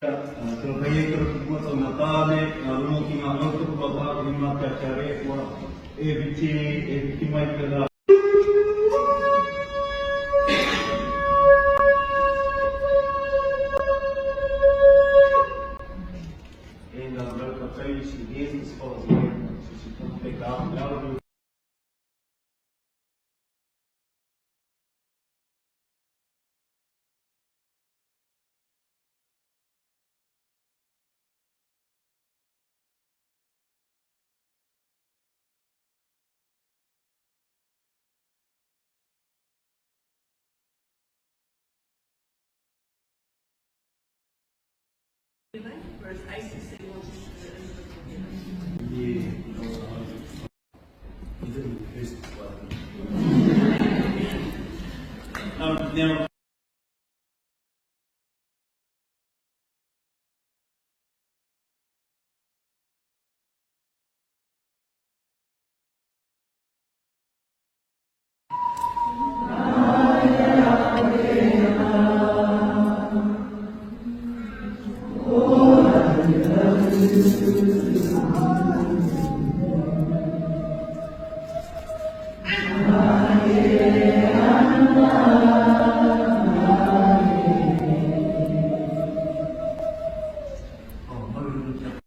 Terbaik terhubung sama Natale, rumah kita untuk bapak lima cari wah, eviti mai kada. Na branca fez seguinte, sozinho, se pegar, não. Whereas ICC wants Now,